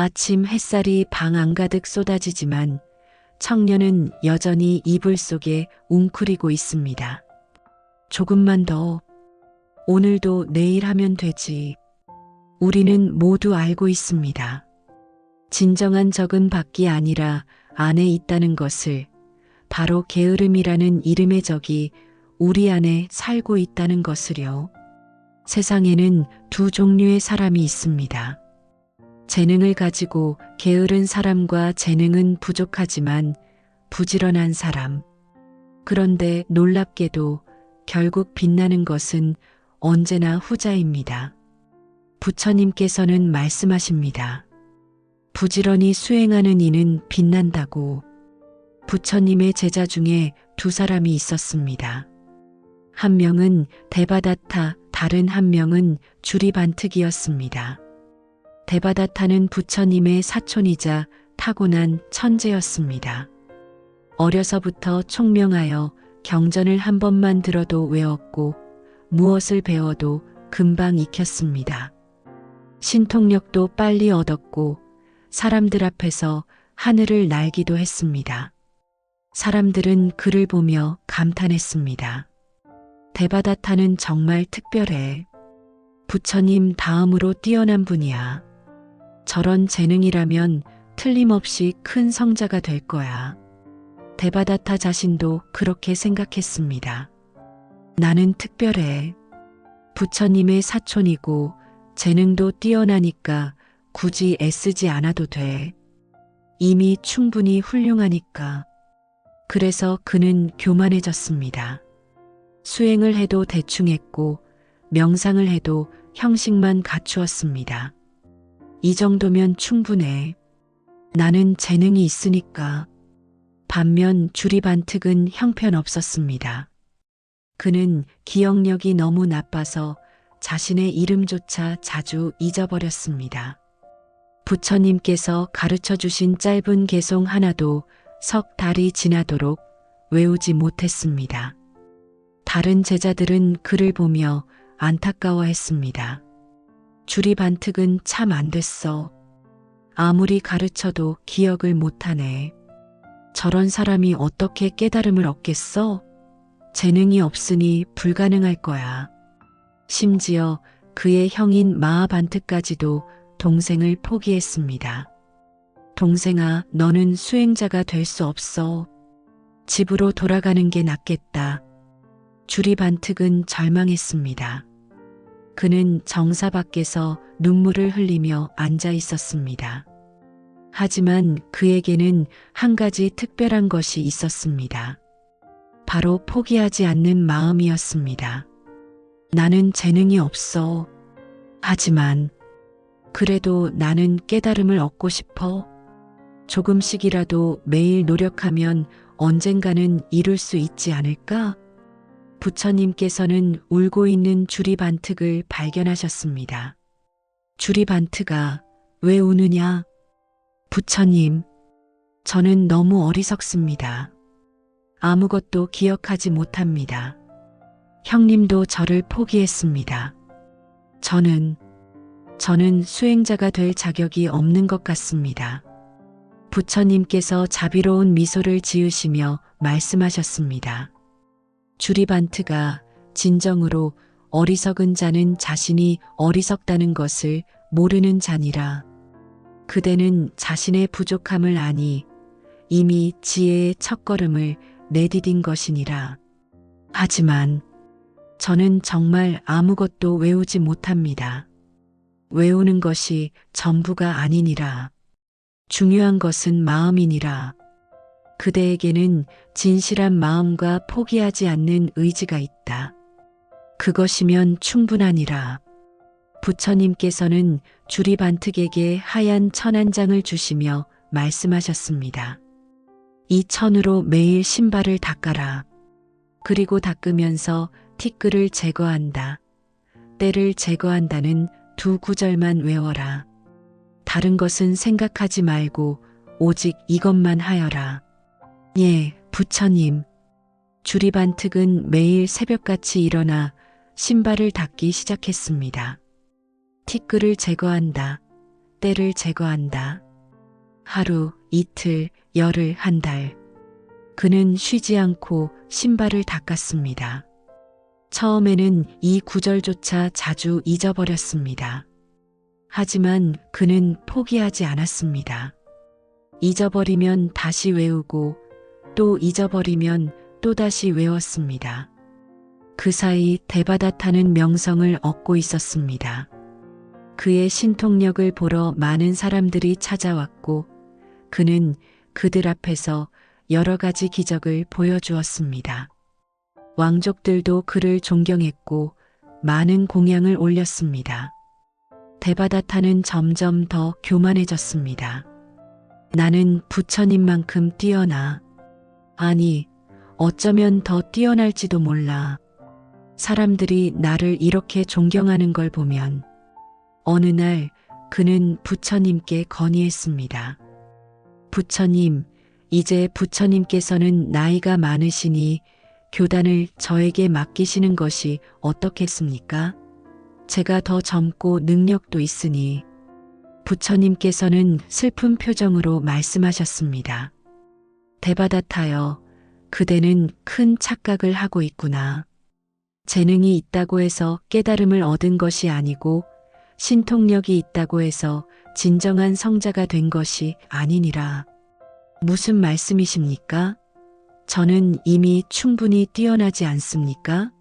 아침 햇살이 방 안가득 쏟아지지만 청년은 여전히 이불 속에 웅크리고 있습니다. 조금만 더. 오늘도 내일 하면 되지. 우리는 모두 알고 있습니다. 진정한 적은 밖이 아니라 안에 있다는 것을, 바로 게으름이라는 이름의 적이 우리 안에 살고 있다는 것을요. 세상에는 두 종류의 사람이 있습니다. 재능을 가지고 게으른 사람과 재능은 부족하지만 부지런한 사람. 그런데 놀랍게도 결국 빛나는 것은 언제나 후자입니다. 부처님께서는 말씀하십니다. 부지런히 수행하는 이는 빛난다고. 부처님의 제자 중에 두 사람이 있었습니다. 한 명은 데바다타, 다른 한 명은 주리반특이었습니다. 데바다타는 부처님의 사촌이자 타고난 천재였습니다. 어려서부터 총명하여 경전을 한 번만 들어도 외웠고 무엇을 배워도 금방 익혔습니다. 신통력도 빨리 얻었고 사람들 앞에서 하늘을 날기도 했습니다. 사람들은 그를 보며 감탄했습니다. 데바다타는 정말 특별해. 부처님 다음으로 뛰어난 분이야. 저런 재능이라면 틀림없이 큰 성자가 될 거야. 데바다타 자신도 그렇게 생각했습니다. 나는 특별해. 부처님의 사촌이고 재능도 뛰어나니까 굳이 애쓰지 않아도 돼. 이미 충분히 훌륭하니까. 그래서 그는 교만해졌습니다. 수행을 해도 대충 했고 명상을 해도 형식만 갖추었습니다. 이 정도면 충분해. 나는 재능이 있으니까. 반면 주리반특은 형편없었습니다. 그는 기억력이 너무 나빠서 자신의 이름조차 자주 잊어버렸습니다. 부처님께서 가르쳐 주신 짧은 개송 하나도 석 달이 지나도록 외우지 못했습니다. 다른 제자들은 그를 보며 안타까워했습니다. 주리반특은 참 안 됐어. 아무리 가르쳐도 기억을 못하네. 저런 사람이 어떻게 깨달음을 얻겠어? 재능이 없으니 불가능할 거야. 심지어 그의 형인 마하반특까지도 동생을 포기했습니다. 동생아, 너는 수행자가 될 수 없어. 집으로 돌아가는 게 낫겠다. 주리반특은 절망했습니다. 그는 정사 밖에서 눈물을 흘리며 앉아 있었습니다. 하지만 그에게는 한 가지 특별한 것이 있었습니다. 바로 포기하지 않는 마음이었습니다. 나는 재능이 없어. 하지만 그래도 나는 깨달음을 얻고 싶어. 조금씩이라도 매일 노력하면 언젠가는 이룰 수 있지 않을까? 부처님께서는 울고 있는 주리반특을 발견하셨습니다. 주리반특아, 왜 우느냐? 부처님, 저는 너무 어리석습니다. 아무것도 기억하지 못합니다. 형님도 저를 포기했습니다. 저는 수행자가 될 자격이 없는 것 같습니다. 부처님께서 자비로운 미소를 지으시며 말씀하셨습니다. 주리반특아, 진정으로 어리석은 자는 자신이 어리석다는 것을 모르는 자니라. 그대는 자신의 부족함을 아니 이미 지혜의 첫걸음을 내디딘 것이니라. 하지만 저는 정말 아무것도 외우지 못합니다. 외우는 것이 전부가 아니니라. 중요한 것은 마음이니라. 그대에게는 진실한 마음과 포기하지 않는 의지가 있다. 그것이면 충분하니라. 부처님께서는 주리반특에게 하얀 천 한 장을 주시며 말씀하셨습니다. 이 천으로 매일 신발을 닦아라. 그리고 닦으면서 티끌을 제거한다. 때를 제거한다는 두 구절만 외워라. 다른 것은 생각하지 말고 오직 이것만 하여라. 예, 부처님. 주리반특은 매일 새벽같이 일어나 신발을 닦기 시작했습니다. 티끌을 제거한다. 때를 제거한다. 하루, 이틀, 열흘, 한 달. 그는 쉬지 않고 신발을 닦았습니다. 처음에는 이 구절조차 자주 잊어버렸습니다. 하지만 그는 포기하지 않았습니다. 잊어버리면 다시 외우고 또 잊어버리면 또다시 외웠습니다. 그 사이 데바다타는 명성을 얻고 있었습니다. 그의 신통력을 보러 많은 사람들이 찾아왔고 그는 그들 앞에서 여러 가지 기적을 보여주었습니다. 왕족들도 그를 존경했고 많은 공양을 올렸습니다. 데바다타는 점점 더 교만해졌습니다. 나는 부처님만큼 뛰어나. 아니, 어쩌면 더 뛰어날지도 몰라. 사람들이 나를 이렇게 존경하는 걸 보면 어느 날 그는 부처님께 건의했습니다. 부처님, 이제 부처님께서는 나이가 많으시니 교단을 저에게 맡기시는 것이 어떻겠습니까? 제가 더 젊고 능력도 있으니. 부처님께서는 슬픈 표정으로 말씀하셨습니다. 데바다타여, 그대는 큰 착각을 하고 있구나. 재능이 있다고 해서 깨달음을 얻은 것이 아니고 신통력이 있다고 해서 진정한 성자가 된 것이 아니니라. 무슨 말씀이십니까? 저는 이미 충분히 뛰어나지 않습니까?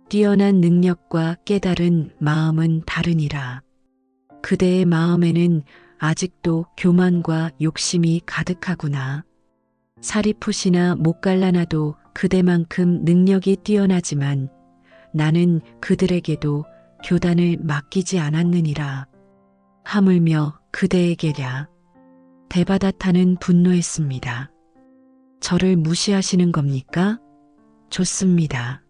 뛰어난 능력과 깨달은 마음은 다르니라. 그대의 마음에는 아직도 교만과 욕심이 가득하구나. 사리풋이나 목갈라나도 그대만큼 능력이 뛰어나지만 나는 그들에게도 교단을 맡기지 않았느니라. 하물며 그대에게랴. 데바다타는 분노했습니다. 저를 무시하시는 겁니까? 좋습니다.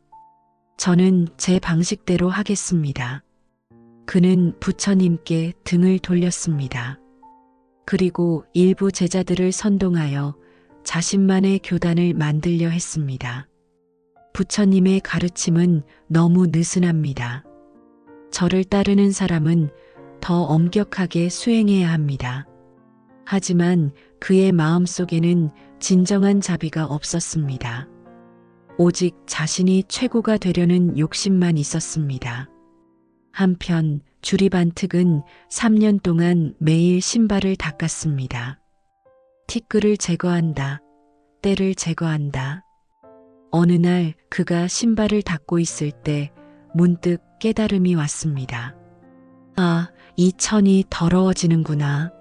저는 제 방식대로 하겠습니다. 그는 부처님께 등을 돌렸습니다. 그리고 일부 제자들을 선동하여 자신만의 교단을 만들려 했습니다. 부처님의 가르침은 너무 느슨합니다. 저를 따르는 사람은 더 엄격하게 수행해야 합니다. 하지만 그의 마음속에는 진정한 자비가 없었습니다. 오직 자신이 최고가 되려는 욕심만 있었습니다. 한편 주리반특은 3년 동안 매일 신발을 닦았습니다. 티끌을 제거한다. 때를 제거한다. 어느 날 그가 신발을 닦고 있을 때 문득 깨달음이 왔습니다. 아, 이 천이 더러워지는구나.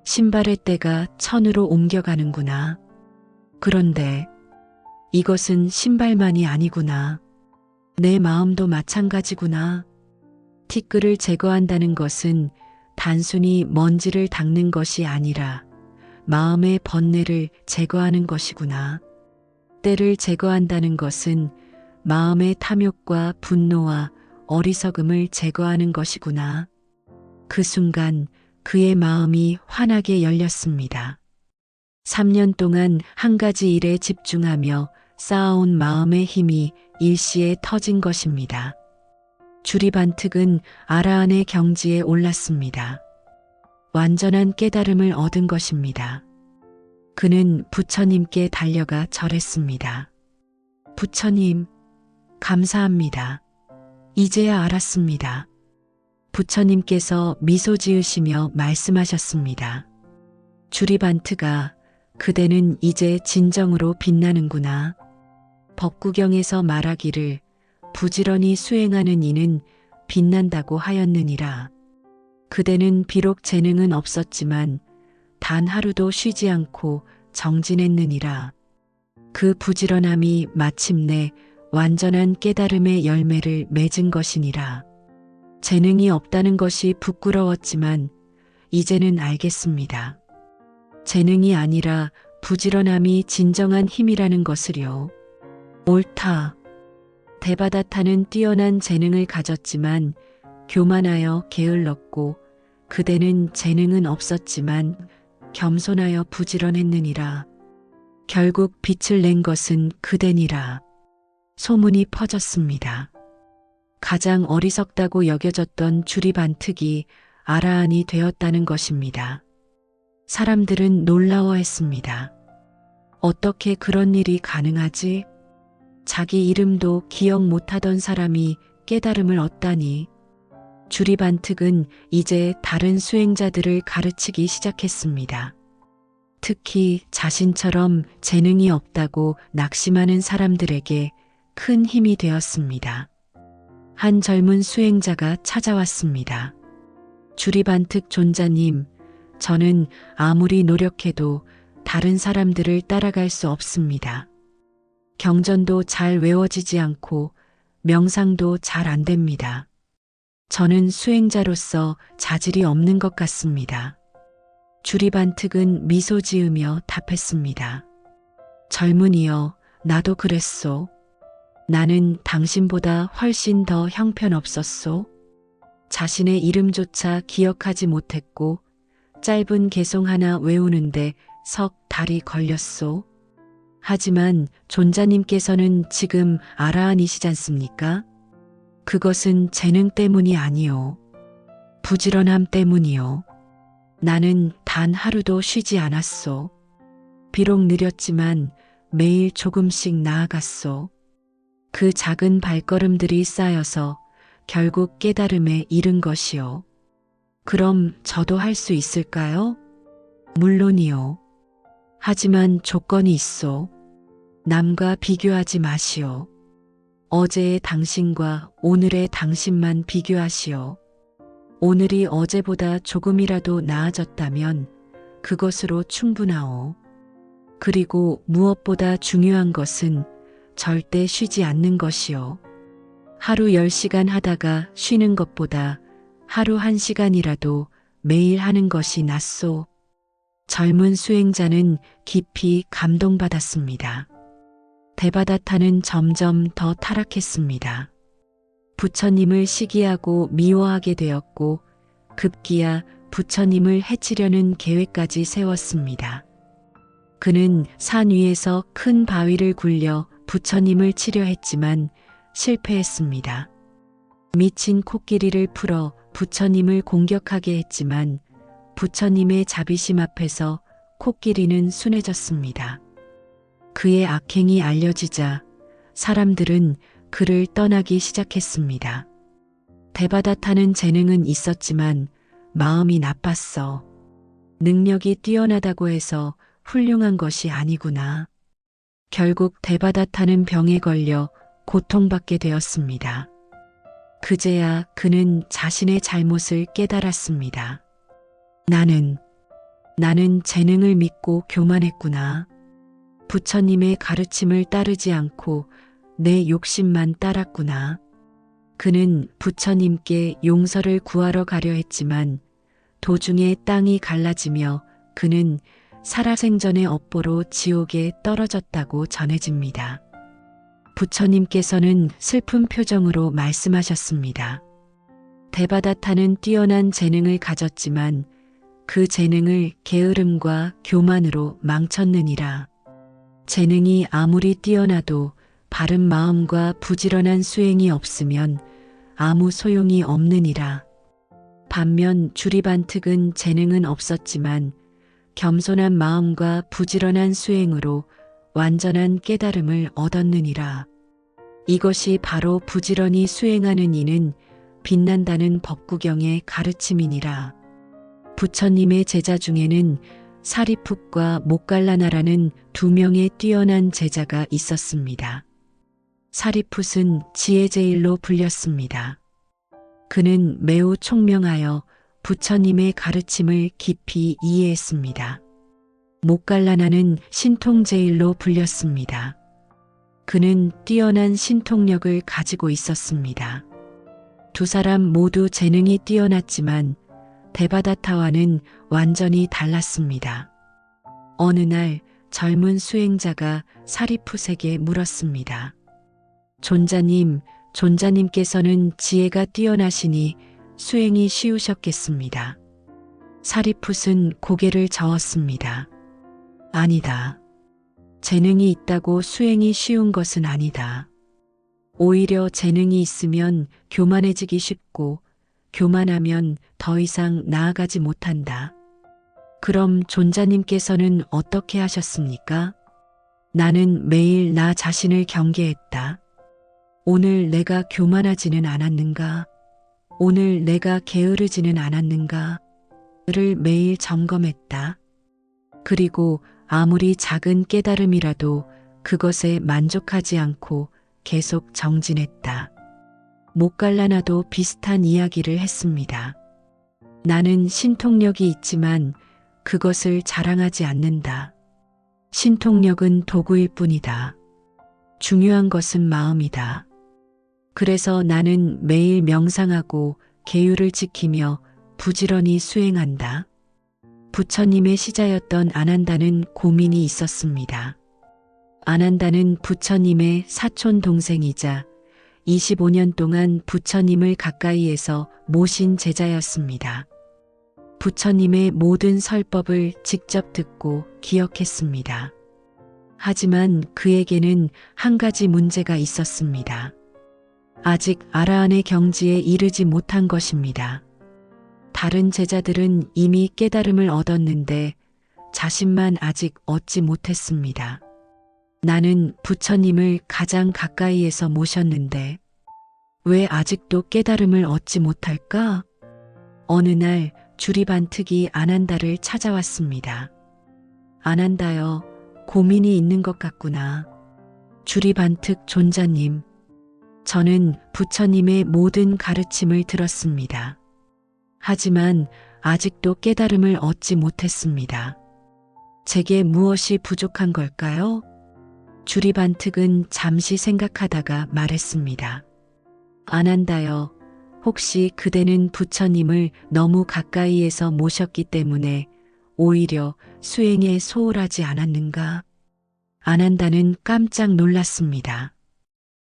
신발의 때가 천으로 옮겨가는구나. 그런데 이것은 신발만이 아니구나. 내 마음도 마찬가지구나. 티끌을 제거한다는 것은 단순히 먼지를 닦는 것이 아니라 마음의 번뇌를 제거하는 것이구나. 때를 제거한다는 것은 마음의 탐욕과 분노와 어리석음을 제거하는 것이구나. 그 순간 그의 마음이 환하게 열렸습니다. 3년 동안 한 가지 일에 집중하며 쌓아온 마음의 힘이 일시에 터진 것입니다. 주리반특은 아라한의 경지에 올랐습니다. 완전한 깨달음을 얻은 것입니다. 그는 부처님께 달려가 절했습니다. 부처님, 감사합니다. 이제야 알았습니다. 부처님께서 미소 지으시며 말씀하셨습니다. 주리반트가 그대는 이제 진정으로 빛나는구나. 법구경에서 말하기를 부지런히 수행하는 이는 빛난다고 하였느니라. 그대는 비록 재능은 없었지만 단 하루도 쉬지 않고 정진했느니라. 그 부지런함이 마침내 완전한 깨달음의 열매를 맺은 것이니라. 재능이 없다는 것이 부끄러웠지만 이제는 알겠습니다. 재능이 아니라 부지런함이 진정한 힘이라는 것을요. 옳다. 데바다타는 뛰어난 재능을 가졌지만 교만하여 게을렀고 그대는 재능은 없었지만 겸손하여 부지런했느니라. 결국 빛을 낸 것은 그대니라. 소문이 퍼졌습니다. 가장 어리석다고 여겨졌던 주리반특이 아라한이 되었다는 것입니다. 사람들은 놀라워했습니다. 어떻게 그런 일이 가능하지? 자기 이름도 기억 못하던 사람이 깨달음을 얻다니. 주리반특은 이제 다른 수행자들을 가르치기 시작했습니다. 특히 자신처럼 재능이 없다고 낙심하는 사람들에게 큰 힘이 되었습니다. 한 젊은 수행자가 찾아왔습니다. 주리반특 존자님, 저는 아무리 노력해도 다른 사람들을 따라갈 수 없습니다. 경전도 잘 외워지지 않고 명상도 잘 안 됩니다. 저는 수행자로서 자질이 없는 것 같습니다. 주리반특은 미소 지으며 답했습니다. 젊은이여, 나도 그랬소. 나는 당신보다 훨씬 더 형편없었소. 자신의 이름조차 기억하지 못했고 짧은 개송 하나 외우는데 석 달이 걸렸소. 하지만 존자님께서는 지금 아라한이시지 않습니까? 그것은 재능 때문이 아니요. 부지런함 때문이요. 나는 단 하루도 쉬지 않았소. 비록 느렸지만 매일 조금씩 나아갔소. 그 작은 발걸음들이 쌓여서 결국 깨달음에 이른 것이요. 그럼 저도 할 수 있을까요? 물론이요. 하지만 조건이 있소. 남과 비교하지 마시오. 어제의 당신과 오늘의 당신만 비교하시오. 오늘이 어제보다 조금이라도 나아졌다면 그것으로 충분하오. 그리고 무엇보다 중요한 것은 절대 쉬지 않는 것이요. 하루 10시간 하다가 쉬는 것보다 하루 1시간이라도 매일 하는 것이 낫소. 젊은 수행자는 깊이 감동받았습니다. 데바다타는 점점 더 타락했습니다. 부처님을 시기하고 미워하게 되었고 급기야 부처님을 해치려는 계획까지 세웠습니다. 그는 산 위에서 큰 바위를 굴려 부처님을 치려 했지만 실패했습니다. 미친 코끼리를 풀어 부처님을 공격하게 했지만 부처님의 자비심 앞에서 코끼리는 순해졌습니다. 그의 악행이 알려지자 사람들은 그를 떠나기 시작했습니다. 데바다타는 재능은 있었지만 마음이 나빴어. 능력이 뛰어나다고 해서 훌륭한 것이 아니구나. 결국 데바다타는 병에 걸려 고통받게 되었습니다. 그제야 그는 자신의 잘못을 깨달았습니다. 나는 재능을 믿고 교만했구나. 부처님의 가르침을 따르지 않고 내 욕심만 따랐구나. 그는 부처님께 용서를 구하러 가려 했지만 도중에 땅이 갈라지며 그는 살아생전의 업보로 지옥에 떨어졌다고 전해집니다. 부처님께서는 슬픈 표정으로 말씀하셨습니다. 데바다타는 뛰어난 재능을 가졌지만 그 재능을 게으름과 교만으로 망쳤느니라. 재능이 아무리 뛰어나도 바른 마음과 부지런한 수행이 없으면 아무 소용이 없느니라. 반면 주리반특은 재능은 없었지만 겸손한 마음과 부지런한 수행으로 완전한 깨달음을 얻었느니라. 이것이 바로 부지런히 수행하는 이는 빛난다는 법구경의 가르침이니라. 부처님의 제자 중에는 사리풋과 목갈라나라는 두 명의 뛰어난 제자가 있었습니다. 사리풋은 지혜제일로 불렸습니다. 그는 매우 총명하여 부처님의 가르침을 깊이 이해했습니다. 목갈라나는 신통제일로 불렸습니다. 그는 뛰어난 신통력을 가지고 있었습니다. 두 사람 모두 재능이 뛰어났지만 데바다타와는 완전히 달랐습니다. 어느 날 젊은 수행자가 사리풋에게 물었습니다. 존자님께서는 지혜가 뛰어나시니 수행이 쉬우셨겠습니다. 사리풋은 고개를 저었습니다. 아니다. 재능이 있다고 수행이 쉬운 것은 아니다. 오히려 재능이 있으면 교만해지기 쉽고 교만하면 더 이상 나아가지 못한다. 그럼 존자님께서는 어떻게 하셨습니까? 나는 매일 나 자신을 경계했다. 오늘 내가 교만하지는 않았는가? 오늘 내가 게으르지는 않았는가? 를 매일 점검했다. 그리고 아무리 작은 깨달음이라도 그것에 만족하지 않고 계속 정진했다. 못 갈라나도 비슷한 이야기를 했습니다. 나는 신통력이 있지만 그것을 자랑하지 않는다. 신통력은 도구일 뿐이다. 중요한 것은 마음이다. 그래서 나는 매일 명상하고 계율을 지키며 부지런히 수행한다. 부처님의 시자였던 아난다는 고민이 있었습니다. 아난다는 부처님의 사촌 동생이자 25년 동안 부처님을 가까이에서 모신 제자였습니다. 부처님의 모든 설법을 직접 듣고 기억했습니다. 하지만 그에게는 한 가지 문제가 있었습니다. 아직 아라한의 경지에 이르지 못한 것입니다. 다른 제자들은 이미 깨달음을 얻었는데 자신만 아직 얻지 못했습니다. 나는 부처님을 가장 가까이에서 모셨는데 왜 아직도 깨달음을 얻지 못할까? 어느 날 주리반특이 아난다를 찾아왔습니다. 아난다여, 고민이 있는 것 같구나. 주리반특 존자님, 저는 부처님의 모든 가르침을 들었습니다. 하지만 아직도 깨달음을 얻지 못했습니다. 제게 무엇이 부족한 걸까요? 주리반특은 잠시 생각하다가 말했습니다. 아난다여, 혹시 그대는 부처님을 너무 가까이에서 모셨기 때문에 오히려 수행에 소홀하지 않았는가? 아난다는 깜짝 놀랐습니다.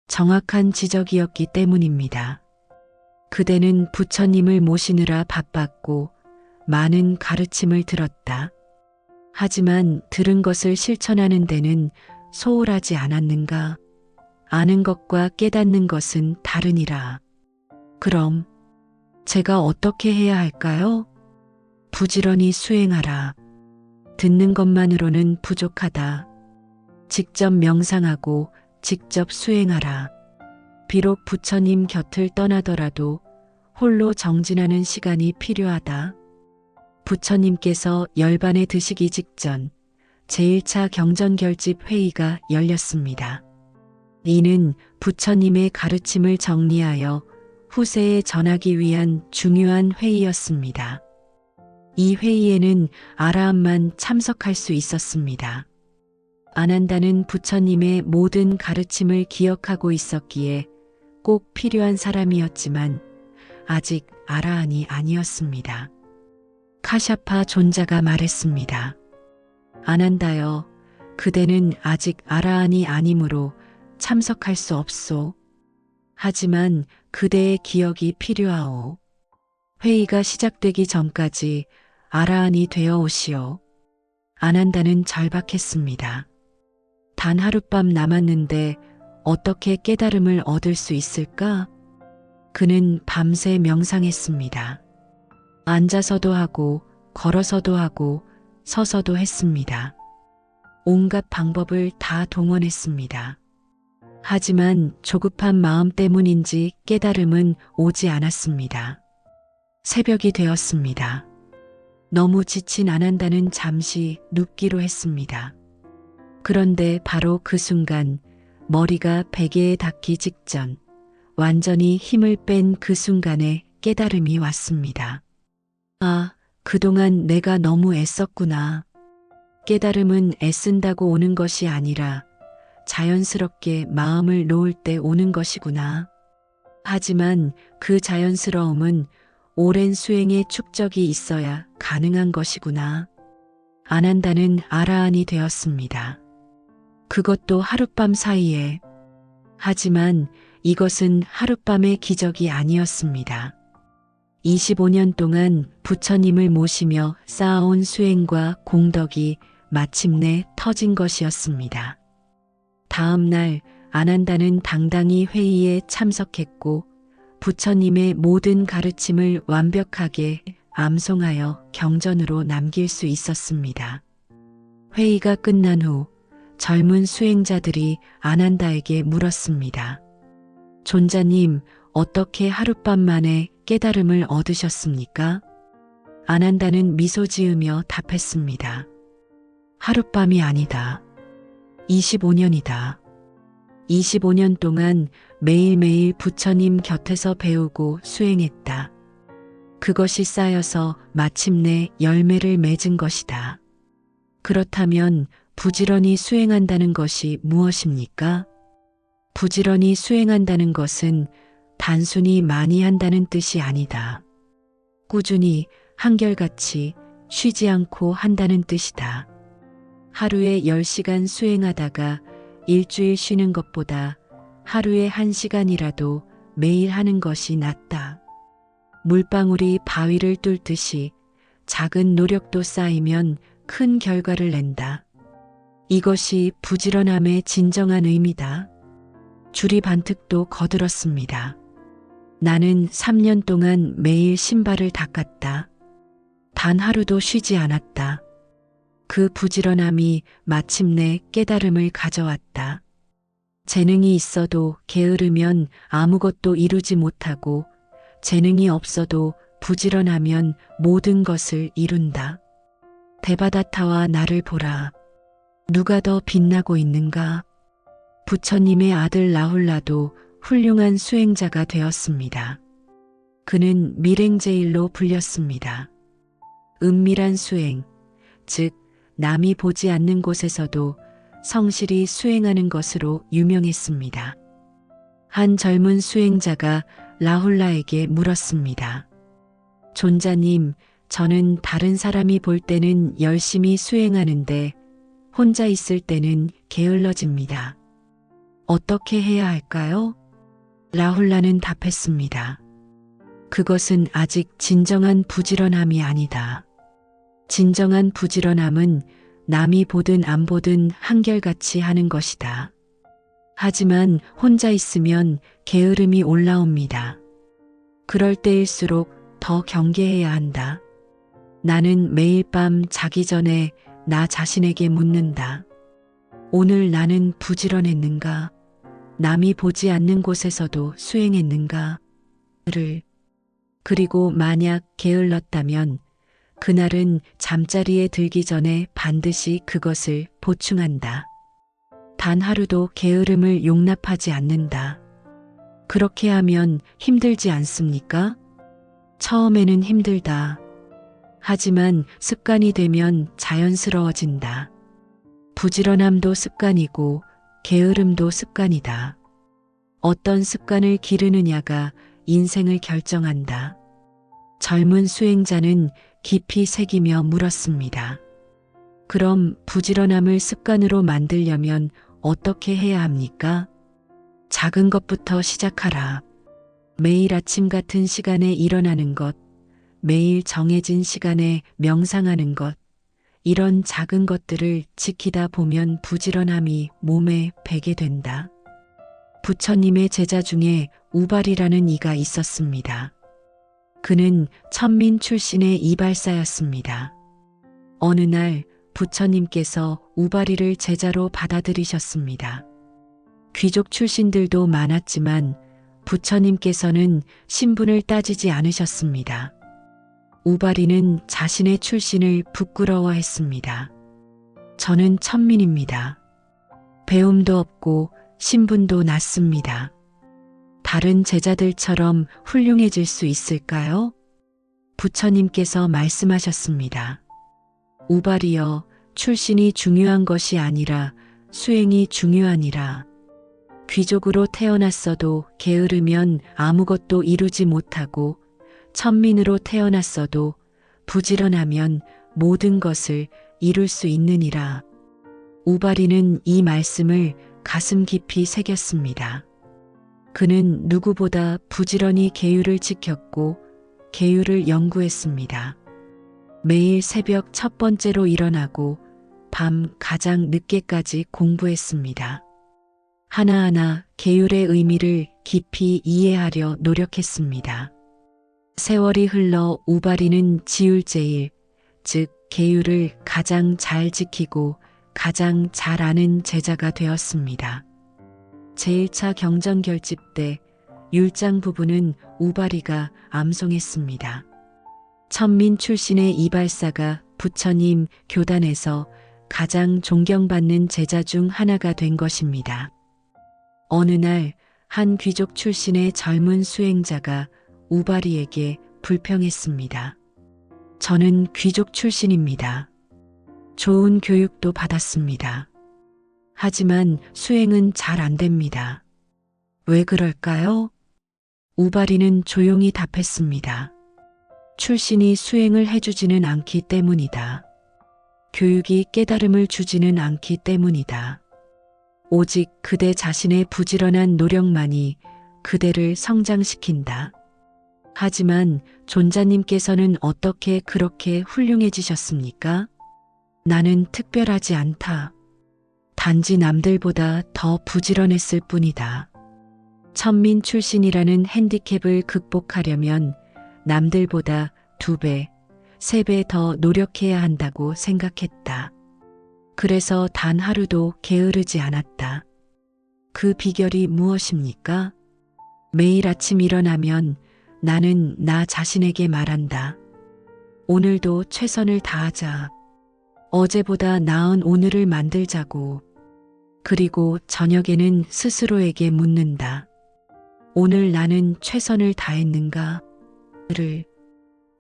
정확한 지적이었기 때문입니다. 그대는 부처님을 모시느라 바빴고 많은 가르침을 들었다. 하지만 들은 것을 실천하는 데는 소홀하지 않았는가? 아는 것과 깨닫는 것은 다르니라. 그럼 제가 어떻게 해야 할까요? 부지런히 수행하라. 듣는 것만으로는 부족하다. 직접 명상하고 직접 수행하라. 비록 부처님 곁을 떠나더라도 홀로 정진하는 시간이 필요하다. 부처님께서 열반에 드시기 직전 제1차 경전결집 회의가 열렸습니다. 이는 부처님의 가르침을 정리하여 후세에 전하기 위한 중요한 회의였습니다. 이 회의에는 아라함만 참석할 수 있었습니다. 아난다는 부처님의 모든 가르침을 기억하고 있었기에 꼭 필요한 사람이었지만 아직 아라한이 아니었습니다. 카샤파 존자가 말했습니다. 아난다여, 그대는 아직 아라한이 아니므로 참석할 수 없소. 하지만 그대의 기억이 필요하오. 회의가 시작되기 전까지 아라한이 되어 오시오. 아난다는 절박했습니다. 단 하룻밤 남았는데 어떻게 깨달음을 얻을 수 있을까? 그는 밤새 명상했습니다. 앉아서도 하고 걸어서도 하고 서서도 했습니다. 온갖 방법을 다 동원했습니다. 하지만 조급한 마음 때문인지 깨달음은 오지 않았습니다. 새벽이 되었습니다. 너무 지친 아난다는 잠시 눕기로 했습니다. 그런데 바로 그 순간 머리가 베개에 닿기 직전 완전히 힘을 뺀 그 순간에 깨달음이 왔습니다. 아, 그동안 내가 너무 애썼구나. 깨달음은 애쓴다고 오는 것이 아니라 자연스럽게 마음을 놓을 때 오는 것이구나. 하지만 그 자연스러움은 오랜 수행의 축적이 있어야 가능한 것이구나. 아난다는 아라한이 되었습니다. 그것도 하룻밤 사이에. 하지만 이것은 하룻밤의 기적이 아니었습니다. 25년 동안 부처님을 모시며 쌓아온 수행과 공덕이 마침내 터진 것이었습니다. 다음 날 아난다는 당당히 회의에 참석했고 부처님의 모든 가르침을 완벽하게 암송하여 경전으로 남길 수 있었습니다. 회의가 끝난 후 젊은 수행자들이 아난다에게 물었습니다. 존자님, 어떻게 하룻밤 만에 깨달음을 얻으셨습니까? 아난다는 미소 지으며 답했습니다. 하룻밤이 아니다. 25년이다. 25년 동안 매일매일 부처님 곁에서 배우고 수행했다. 그것이 쌓여서 마침내 열매를 맺은 것이다. 그렇다면 부지런히 수행한다는 것이 무엇입니까? 부지런히 수행한다는 것은 단순히 많이 한다는 뜻이 아니다. 꾸준히 한결같이 쉬지 않고 한다는 뜻이다. 하루에 10시간 수행하다가 일주일 쉬는 것보다 하루에 1시간이라도 매일 하는 것이 낫다. 물방울이 바위를 뚫듯이 작은 노력도 쌓이면 큰 결과를 낸다. 이것이 부지런함의 진정한 의미다. 줄이 반특도 거들었습니다. 나는 3년 동안 매일 신발을 닦았다. 단 하루도 쉬지 않았다. 그 부지런함이 마침내 깨달음을 가져왔다. 재능이 있어도 게으르면 아무것도 이루지 못하고 재능이 없어도 부지런하면 모든 것을 이룬다. 데바다타와 나를 보라. 누가 더 빛나고 있는가? 부처님의 아들 라훌라도 훌륭한 수행자가 되었습니다. 그는 밀행제일로 불렸습니다. 은밀한 수행, 즉 남이 보지 않는 곳에서도 성실히 수행하는 것으로 유명했습니다. 한 젊은 수행자가 라훌라에게 물었습니다. 존자님, 저는 다른 사람이 볼 때는 열심히 수행하는데 혼자 있을 때는 게을러집니다. 어떻게 해야 할까요? 라훌라는 답했습니다. 그것은 아직 진정한 부지런함이 아니다. 진정한 부지런함은 남이 보든 안 보든 한결같이 하는 것이다. 하지만 혼자 있으면 게으름이 올라옵니다. 그럴 때일수록 더 경계해야 한다. 나는 매일 밤 자기 전에 나 자신에게 묻는다. 오늘 나는 부지런했는가? 남이 보지 않는 곳에서도 수행했는가? 그리고 만약 게을렀다면 그날은 잠자리에 들기 전에 반드시 그것을 보충한다. 단 하루도 게으름을 용납하지 않는다. 그렇게 하면 힘들지 않습니까? 처음에는 힘들다. 하지만 습관이 되면 자연스러워진다. 부지런함도 습관이고 게으름도 습관이다. 어떤 습관을 기르느냐가 인생을 결정한다. 젊은 수행자는 깊이 새기며 물었습니다. 그럼 부지런함을 습관으로 만들려면 어떻게 해야 합니까? 작은 것부터 시작하라. 매일 아침 같은 시간에 일어나는 것, 매일 정해진 시간에 명상하는 것, 이런 작은 것들을 지키다 보면 부지런함이 몸에 배게 된다. 부처님의 제자 중에 우발이라는 이가 있었습니다. 그는 천민 출신의 이발사였습니다. 어느 날 부처님께서 우발이를 제자로 받아들이셨습니다. 귀족 출신들도 많았지만 부처님께서는 신분을 따지지 않으셨습니다. 우발이는 자신의 출신을 부끄러워했습니다. 저는 천민입니다. 배움도 없고 신분도 낮습니다. 다른 제자들처럼 훌륭해질 수 있을까요? 부처님께서 말씀하셨습니다. 우발이여, 출신이 중요한 것이 아니라 수행이 중요하니라. 귀족으로 태어났어도 게으르면 아무것도 이루지 못하고 천민으로 태어났어도 부지런하면 모든 것을 이룰 수 있느니라. 우발이는 이 말씀을 가슴 깊이 새겼습니다. 그는 누구보다 부지런히 계율을 지켰고 계율을 연구했습니다. 매일 새벽 첫 번째로 일어나고 밤 가장 늦게까지 공부했습니다. 하나하나 계율의 의미를 깊이 이해하려 노력했습니다. 세월이 흘러 우발이는 지율제일, 즉 계율을 가장 잘 지키고 가장 잘 아는 제자가 되었습니다. 제1차 경전결집 때 율장 부부는 우발이가 암송했습니다. 천민 출신의 이발사가 부처님 교단에서 가장 존경받는 제자 중 하나가 된 것입니다. 어느 날 한 귀족 출신의 젊은 수행자가 우발이에게 불평했습니다. 저는 귀족 출신입니다. 좋은 교육도 받았습니다. 하지만 수행은 잘 안 됩니다. 왜 그럴까요? 우발이는 조용히 답했습니다. 출신이 수행을 해주지는 않기 때문이다. 교육이 깨달음을 주지는 않기 때문이다. 오직 그대 자신의 부지런한 노력만이 그대를 성장시킨다. 하지만 존자님께서는 어떻게 그렇게 훌륭해지셨습니까? 나는 특별하지 않다. 단지 남들보다 더 부지런했을 뿐이다. 천민 출신이라는 핸디캡을 극복하려면 남들보다 2배, 3배 더 노력해야 한다고 생각했다. 그래서 단 하루도 게으르지 않았다. 그 비결이 무엇입니까? 매일 아침 일어나면 나는 나 자신에게 말한다. 오늘도 최선을 다하자. 어제보다 나은 오늘을 만들자고. 그리고 저녁에는 스스로에게 묻는다. 오늘 나는 최선을 다했는가? 를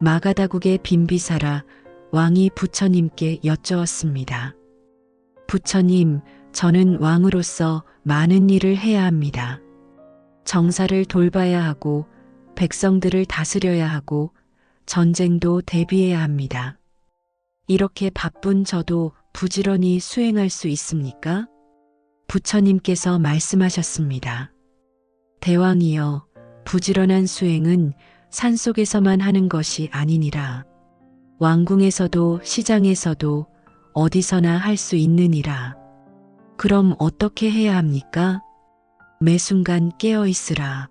마가다국의 빈비사라 왕이 부처님께 여쭈었습니다. 부처님, 저는 왕으로서 많은 일을 해야 합니다. 정사를 돌봐야 하고 백성들을 다스려야 하고 전쟁도 대비해야 합니다. 이렇게 바쁜 저도 부지런히 수행할 수 있습니까? 부처님께서 말씀하셨습니다. 대왕이여, 부지런한 수행은 산속에서만 하는 것이 아니니라. 왕궁에서도 시장에서도 어디서나 할 수 있느니라. 그럼 어떻게 해야 합니까? 매 순간 깨어 있으라.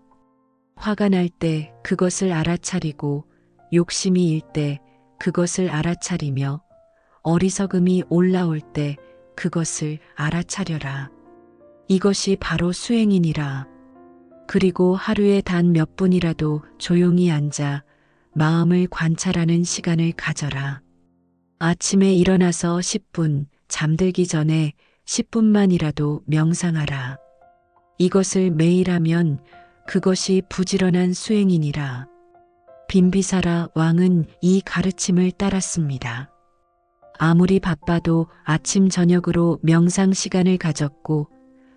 화가 날 때 그것을 알아차리고 욕심이 일 때 그것을 알아차리며 어리석음이 올라올 때 그것을 알아차려라. 이것이 바로 수행이니라. 그리고 하루에 단 몇 분이라도 조용히 앉아 마음을 관찰하는 시간을 가져라. 아침에 일어나서 10분, 잠들기 전에 10분만이라도 명상하라. 이것을 매일 하면 그것이 부지런한 수행이니라. 빈비사라 왕은 이 가르침을 따랐습니다. 아무리 바빠도 아침 저녁으로 명상 시간을 가졌고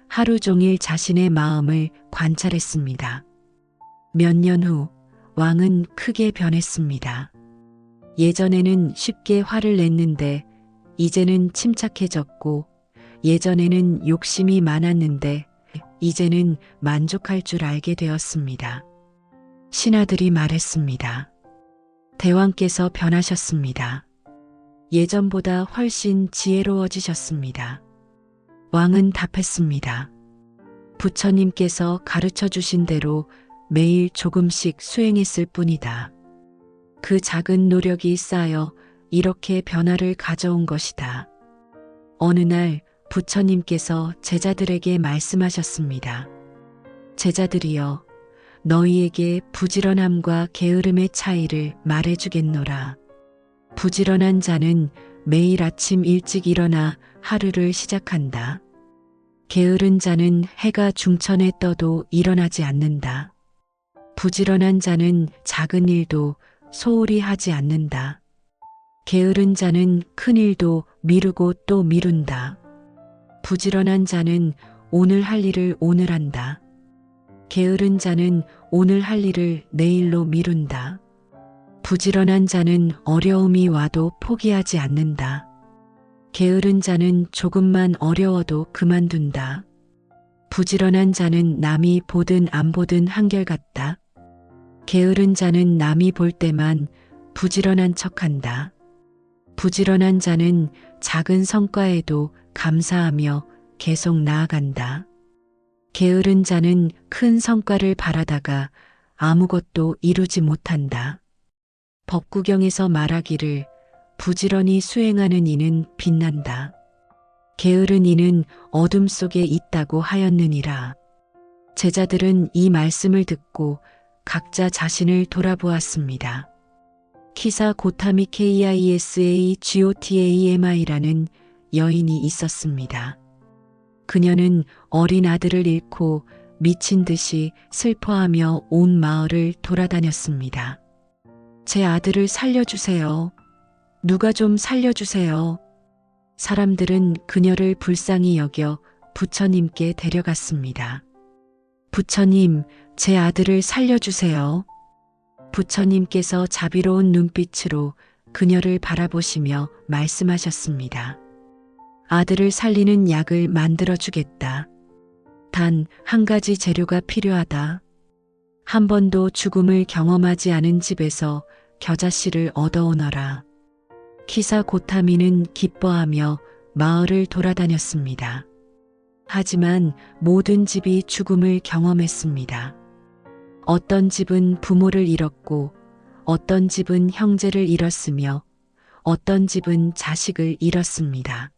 하루 종일 자신의 마음을 관찰했습니다. 몇 년 후 왕은 크게 변했습니다. 예전에는 쉽게 화를 냈는데 이제는 침착해졌고 예전에는 욕심이 많았는데 이제는 만족할 줄 알게 되었습니다. 신하들이 말했습니다. 대왕께서 변하셨습니다. 예전보다 훨씬 지혜로워지셨습니다. 왕은 답했습니다. 부처님께서 가르쳐 주신 대로 매일 조금씩 수행했을 뿐이다. 그 작은 노력이 쌓여 이렇게 변화를 가져온 것이다. 어느 날 부처님께서 제자들에게 말씀하셨습니다. 제자들이여, 너희에게 부지런함과 게으름의 차이를 말해주겠노라. 부지런한 자는 매일 아침 일찍 일어나 하루를 시작한다. 게으른 자는 해가 중천에 떠도 일어나지 않는다. 부지런한 자는 작은 일도 소홀히 하지 않는다. 게으른 자는 큰 일도 미루고 또 미룬다. 부지런한 자는 오늘 할 일을 오늘 한다. 게으른 자는 오늘 할 일을 내일로 미룬다. 부지런한 자는 어려움이 와도 포기하지 않는다. 게으른 자는 조금만 어려워도 그만둔다. 부지런한 자는 남이 보든 안 보든 한결같다. 게으른 자는 남이 볼 때만 부지런한 척한다. 부지런한 자는 작은 성과에도 감사하며 계속 나아간다. 게으른 자는 큰 성과를 바라다가 아무것도 이루지 못한다. 법구경에서 말하기를 부지런히 수행하는 이는 빛난다. 게으른 이는 어둠 속에 있다고 하였느니라. 제자들은 이 말씀을 듣고 각자 자신을 돌아보았습니다. 키사 고타미 KISA GOTAMI라는 여인이 있었습니다. 그녀는 어린 아들을 잃고 미친 듯이 슬퍼하며 온 마을을 돌아다녔습니다. 제 아들을 살려주세요. 누가 좀 살려주세요. 사람들은 그녀를 불쌍히 여겨 부처님께 데려갔습니다. 부처님, 제 아들을 살려주세요. 부처님께서 자비로운 눈빛으로 그녀를 바라보시며 말씀하셨습니다. 아들을 살리는 약을 만들어주겠다. 단 한 가지 재료가 필요하다. 한 번도 죽음을 경험하지 않은 집에서 겨자씨를 얻어오너라. 키사 고타미는 기뻐하며 마을을 돌아다녔습니다. 하지만 모든 집이 죽음을 경험했습니다. 어떤 집은 부모를 잃었고, 어떤 집은 형제를 잃었으며, 어떤 집은 자식을 잃었습니다.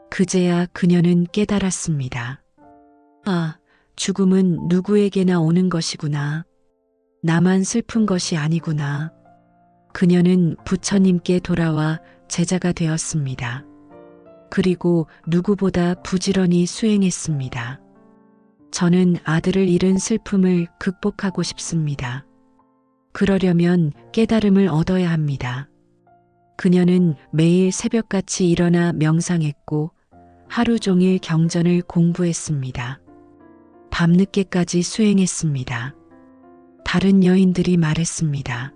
그제야 그녀는 깨달았습니다. 아, 죽음은 누구에게나 오는 것이구나. 나만 슬픈 것이 아니구나. 그녀는 부처님께 돌아와 제자가 되었습니다. 그리고 누구보다 부지런히 수행했습니다. 저는 아들을 잃은 슬픔을 극복하고 싶습니다. 그러려면 깨달음을 얻어야 합니다. 그녀는 매일 새벽같이 일어나 명상했고 하루 종일 경전을 공부했습니다. 밤늦게까지 수행했습니다. 다른 여인들이 말했습니다.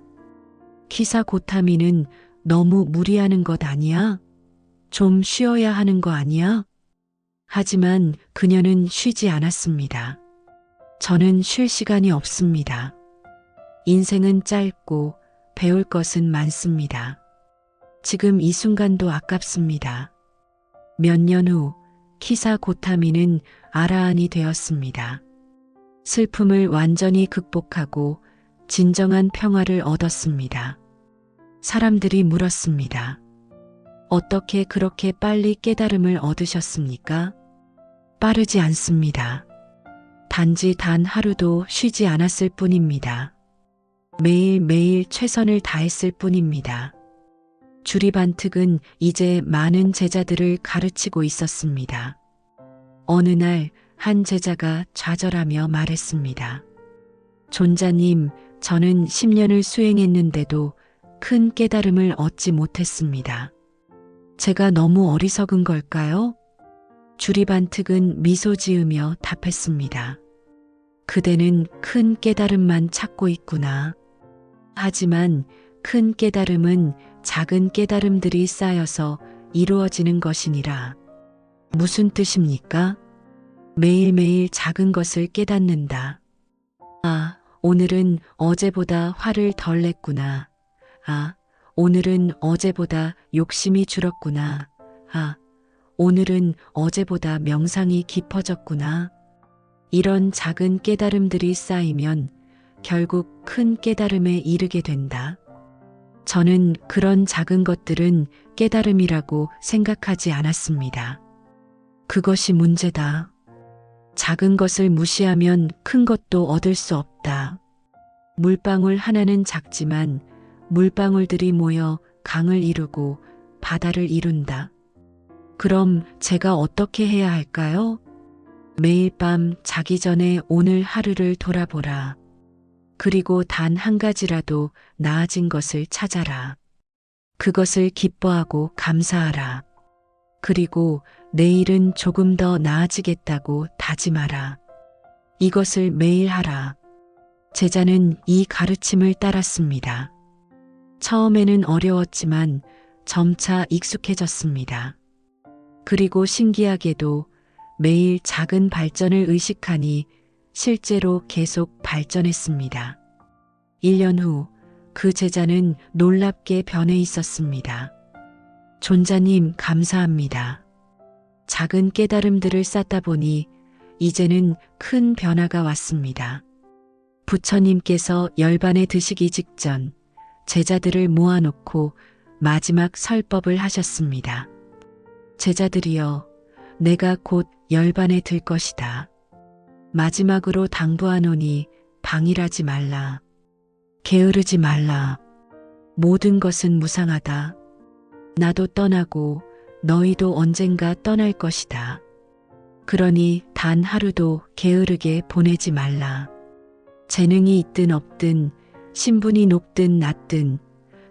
키사 고타미는 너무 무리하는 것 아니야? 좀 쉬어야 하는 거 아니야? 하지만 그녀는 쉬지 않았습니다. 저는 쉴 시간이 없습니다. 인생은 짧고 배울 것은 많습니다. 지금 이 순간도 아깝습니다. 몇 년 후 키사 고타미는 아라한이 되었습니다. 슬픔을 완전히 극복하고 진정한 평화를 얻었습니다. 사람들이 물었습니다. 어떻게 그렇게 빨리 깨달음을 얻으셨습니까? 빠르지 않습니다. 단지 단 하루도 쉬지 않았을 뿐입니다. 매일매일 최선을 다했을 뿐입니다. 주리반특은 이제 많은 제자들을 가르치고 있었습니다. 어느 날 한 제자가 좌절하며 말했습니다. 존자님, 저는 10년을 수행했는데도 큰 깨달음을 얻지 못했습니다. 제가 너무 어리석은 걸까요? 주리반특은 미소 지으며 답했습니다. 그대는 큰 깨달음만 찾고 있구나. 하지만 큰 깨달음은 작은 깨달음들이 쌓여서 이루어지는 것이니라. 무슨 뜻입니까? 매일매일 작은 것을 깨닫는다. 아, 오늘은 어제보다 화를 덜 냈구나. 아, 오늘은 어제보다 욕심이 줄었구나. 아, 오늘은 어제보다 명상이 깊어졌구나. 이런 작은 깨달음들이 쌓이면 결국 큰 깨달음에 이르게 된다. 저는 그런 작은 것들은 깨달음이라고 생각하지 않았습니다. 그것이 문제다. 작은 것을 무시하면 큰 것도 얻을 수 없다. 물방울 하나는 작지만 물방울들이 모여 강을 이루고 바다를 이룬다. 그럼 제가 어떻게 해야 할까요? 매일 밤 자기 전에 오늘 하루를 돌아보라. 그리고 단 한 가지라도 나아진 것을 찾아라. 그것을 기뻐하고 감사하라. 그리고 내일은 조금 더 나아지겠다고 다짐하라. 이것을 매일 하라. 제자는 이 가르침을 따랐습니다. 처음에는 어려웠지만 점차 익숙해졌습니다. 그리고 신기하게도 매일 작은 발전을 의식하니 실제로 계속 발전했습니다. 1년 후 그 제자는 놀랍게 변해 있었습니다. 존자님 감사합니다. 작은 깨달음들을 쌓다 보니 이제는 큰 변화가 왔습니다. 부처님께서 열반에 드시기 직전 제자들을 모아놓고 마지막 설법을 하셨습니다. 제자들이여, 내가 곧 열반에 들 것이다. 마지막으로 당부하노니 방일하지 말라. 게으르지 말라. 모든 것은 무상하다. 나도 떠나고 너희도 언젠가 떠날 것이다. 그러니 단 하루도 게으르게 보내지 말라. 재능이 있든 없든 신분이 높든 낮든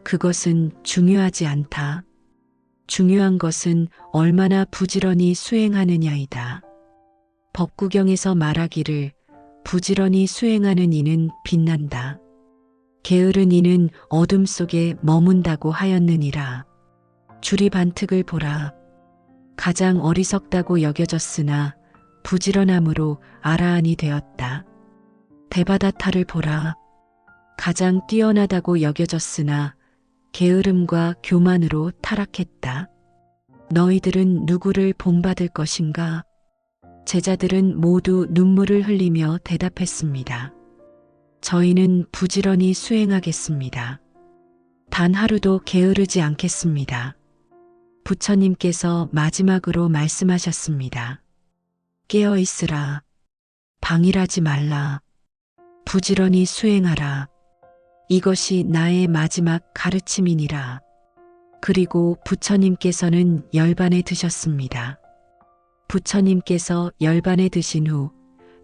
그것은 중요하지 않다. 중요한 것은 얼마나 부지런히 수행하느냐이다. 법구경에서 말하기를 부지런히 수행하는 이는 빛난다. 게으른 이는 어둠 속에 머문다고 하였느니라. 주리반특을 보라. 가장 어리석다고 여겨졌으나 부지런함으로 아라한이 되었다. 데바다타를 보라. 가장 뛰어나다고 여겨졌으나 게으름과 교만으로 타락했다. 너희들은 누구를 본받을 것인가? 제자들은 모두 눈물을 흘리며 대답했습니다. 저희는 부지런히 수행하겠습니다. 단 하루도 게으르지 않겠습니다. 부처님께서 마지막으로 말씀하셨습니다. 깨어 있으라. 방일하지 말라. 부지런히 수행하라. 이것이 나의 마지막 가르침이니라. 그리고 부처님께서는 열반에 드셨습니다. 부처님께서 열반에 드신 후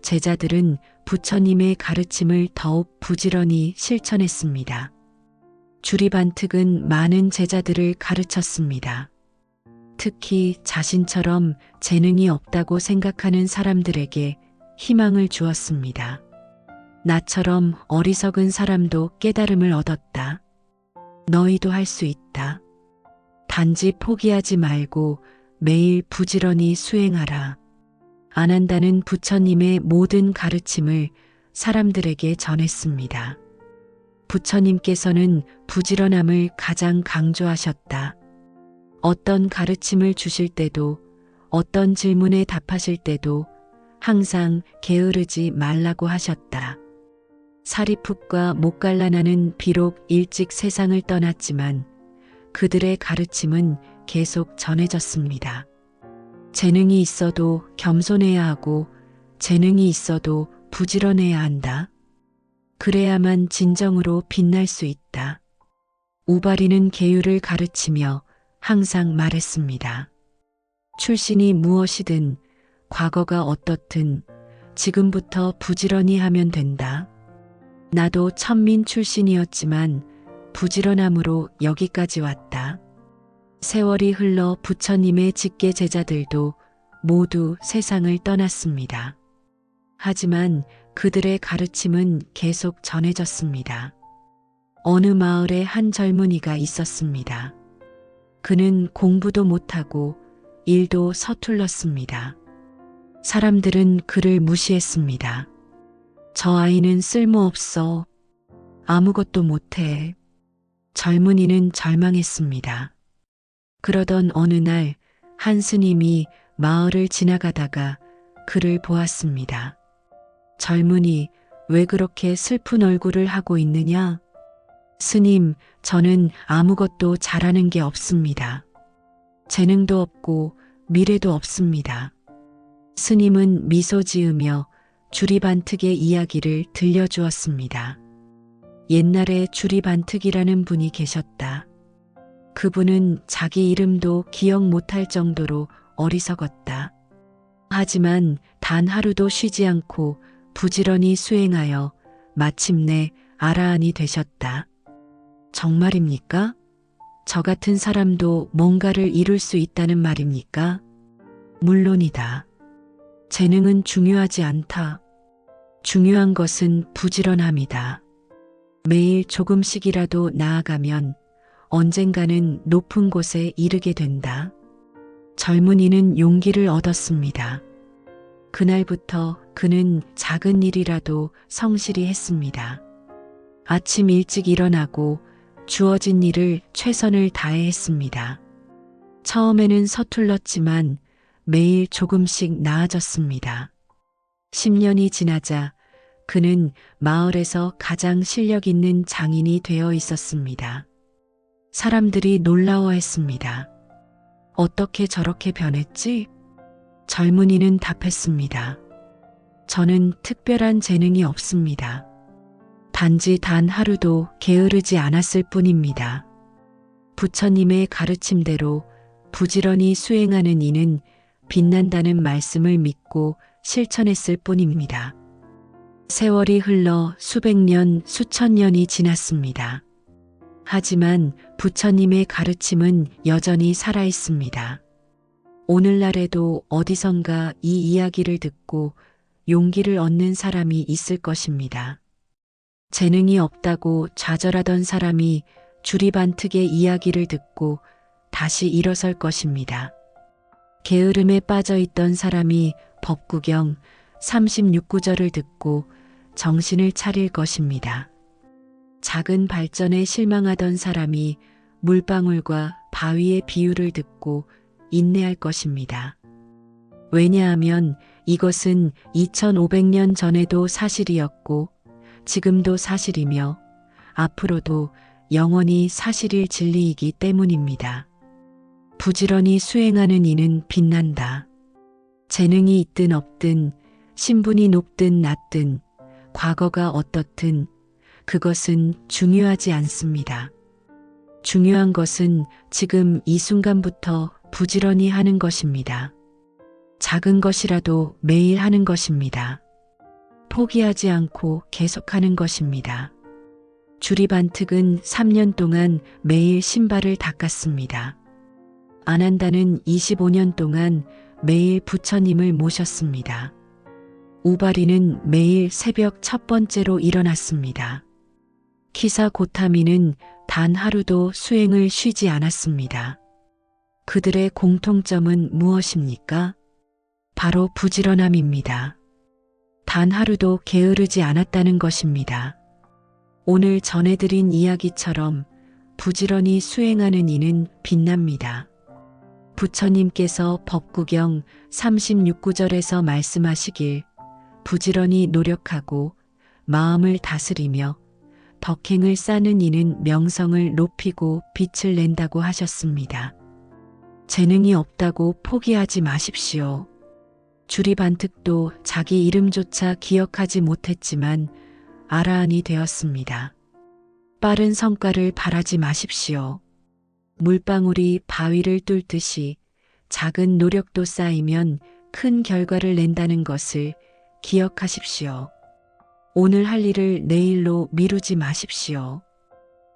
제자들은 부처님의 가르침을 더욱 부지런히 실천했습니다. 주리반특은 많은 제자들을 가르쳤습니다. 특히 자신처럼 재능이 없다고 생각하는 사람들에게 희망을 주었습니다. 나처럼 어리석은 사람도 깨달음을 얻었다. 너희도 할 수 있다. 단지 포기하지 말고 매일 부지런히 수행하라. 안 한다는 부처님의 모든 가르침을 사람들에게 전했습니다. 부처님께서는 부지런함을 가장 강조하셨다. 어떤 가르침을 주실 때도, 어떤 질문에 답하실 때도 항상 게으르지 말라고 하셨다. 사리풋과 목갈라나는 비록 일찍 세상을 떠났지만 그들의 가르침은 계속 전해졌습니다. 재능이 있어도 겸손해야 하고 재능이 있어도 부지런해야 한다. 그래야만 진정으로 빛날 수 있다. 우바리는 계율을 가르치며 항상 말했습니다. 출신이 무엇이든 과거가 어떻든 지금부터 부지런히 하면 된다. 나도 천민 출신이었지만 부지런함으로 여기까지 왔다. 세월이 흘러 부처님의 직계 제자들도 모두 세상을 떠났습니다. 하지만 그들의 가르침은 계속 전해졌습니다. 어느 마을에 한 젊은이가 있었습니다. 그는 공부도 못하고 일도 서툴렀습니다. 사람들은 그를 무시했습니다. 저 아이는 쓸모없어. 아무것도 못해. 젊은이는 절망했습니다. 그러던 어느 날 한 스님이 마을을 지나가다가 그를 보았습니다. 젊은이, 왜 그렇게 슬픈 얼굴을 하고 있느냐? 스님, 저는 아무것도 잘하는 게 없습니다. 재능도 없고 미래도 없습니다. 스님은 미소 지으며 주리반특의 이야기를 들려주었습니다. 옛날에 주리반특이라는 분이 계셨다. 그분은 자기 이름도 기억 못할 정도로 어리석었다. 하지만 단 하루도 쉬지 않고 부지런히 수행하여 마침내 아라한이 되셨다. 정말입니까? 저 같은 사람도 뭔가를 이룰 수 있다는 말입니까? 물론이다. 재능은 중요하지 않다. 중요한 것은 부지런함이다. 매일 조금씩이라도 나아가면 언젠가는 높은 곳에 이르게 된다. 젊은이는 용기를 얻었습니다. 그날부터 그는 작은 일이라도 성실히 했습니다. 아침 일찍 일어나고 주어진 일을 최선을 다해 했습니다. 처음에는 서툴렀지만 매일 조금씩 나아졌습니다. 10년이 지나자 그는 마을에서 가장 실력 있는 장인이 되어 있었습니다. 사람들이 놀라워했습니다. 어떻게 저렇게 변했지? 젊은이는 답했습니다. 저는 특별한 재능이 없습니다. 단지 단 하루도 게으르지 않았을 뿐입니다. 부처님의 가르침대로 부지런히 수행하는 이는 빛난다는 말씀을 믿고 실천했을 뿐입니다. 세월이 흘러 수백 년, 수천 년이 지났습니다. 하지만 부처님의 가르침은 여전히 살아있습니다. 오늘날에도 어디선가 이 이야기를 듣고 용기를 얻는 사람이 있을 것입니다. 재능이 없다고 좌절하던 사람이 주리반특의 이야기를 듣고 다시 일어설 것입니다. 게으름에 빠져 있던 사람이 법구경 36구절을 듣고 정신을 차릴 것입니다. 작은 발전에 실망하던 사람이 물방울과 바위의 비유를 듣고 인내할 것입니다. 왜냐하면 이것은 2500년 전에도 사실이었고 지금도 사실이며 앞으로도 영원히 사실일 진리이기 때문입니다. 부지런히 수행하는 이는 빛난다. 재능이 있든 없든 신분이 높든 낮든 과거가 어떻든 그것은 중요하지 않습니다. 중요한 것은 지금 이 순간부터 부지런히 하는 것입니다. 작은 것이라도 매일 하는 것입니다. 포기하지 않고 계속하는 것입니다. 주리반특은 3년 동안 매일 신발을 닦았습니다. 안한다는 25년 동안 매일 부처님을 모셨습니다. 우바리는 매일 새벽 첫 번째로 일어났습니다. 키사 고타미는 단 하루도 수행을 쉬지 않았습니다. 그들의 공통점은 무엇입니까? 바로 부지런함입니다. 단 하루도 게으르지 않았다는 것입니다. 오늘 전해드린 이야기처럼 부지런히 수행하는 이는 빛납니다. 부처님께서 법구경 36구절에서 말씀하시길 부지런히 노력하고 마음을 다스리며 덕행을 쌓는 이는 명성을 높이고 빛을 낸다고 하셨습니다. 재능이 없다고 포기하지 마십시오. 주리반특도 자기 이름조차 기억하지 못했지만 아라한이 되었습니다. 빠른 성과를 바라지 마십시오. 물방울이 바위를 뚫듯이 작은 노력도 쌓이면 큰 결과를 낸다는 것을 기억하십시오. 오늘 할 일을 내일로 미루지 마십시오.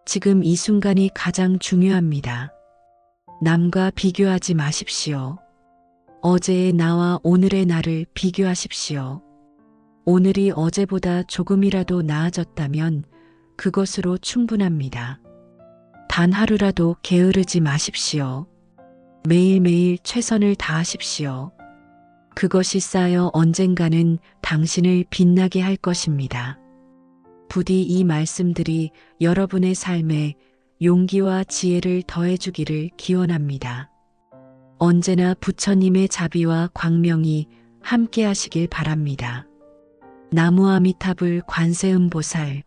지금 이 순간이 가장 중요합니다. 남과 비교하지 마십시오. 어제의 나와 오늘의 나를 비교하십시오. 오늘이 어제보다 조금이라도 나아졌다면 그것으로 충분합니다. 단 하루라도 게으르지 마십시오. 매일매일 최선을 다하십시오. 그것이 쌓여 언젠가는 당신을 빛나게 할 것입니다. 부디 이 말씀들이 여러분의 삶에 용기와 지혜를 더해주기를 기원합니다. 언제나 부처님의 자비와 광명이 함께 하시길 바랍니다. 나무 아미타불 관세음보살